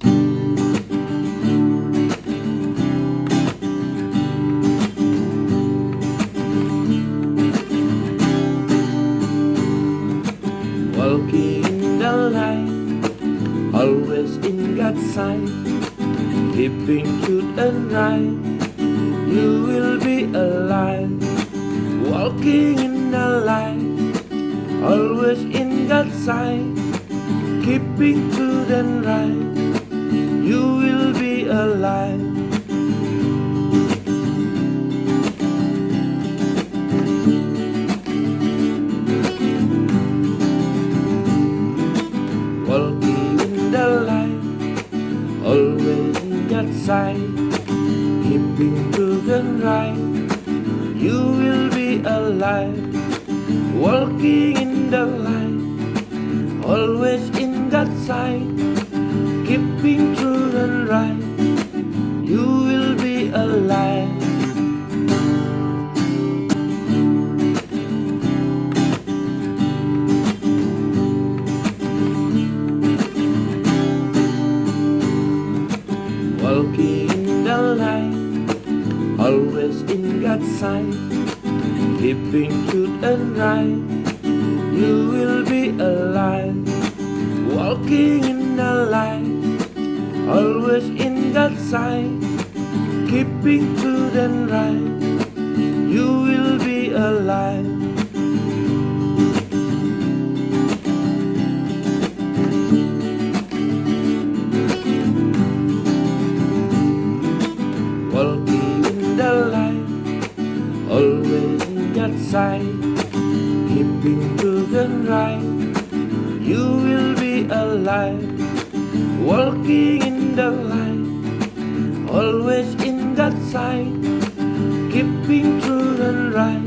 Walking in the light, always in God's sight, keeping truth and right, you will be alive. Walking in the light, always in God's sight, keeping truth and right, you will be alive. Walking in the light, always in God's sight, keeping truth and right, you will be alive. Walking in the light, always in God's sight, keeping truth and right, you will be alive. Walking in the light, always in God's sight, keeping truth and right, you will be alive. Walking in the light, always in God's sight, keeping truth and right, you will be alive. Walking in the light, always in God's sight, keeping truth and right, you will be alive. Walking in the light, always in God's sight, keeping truth and right,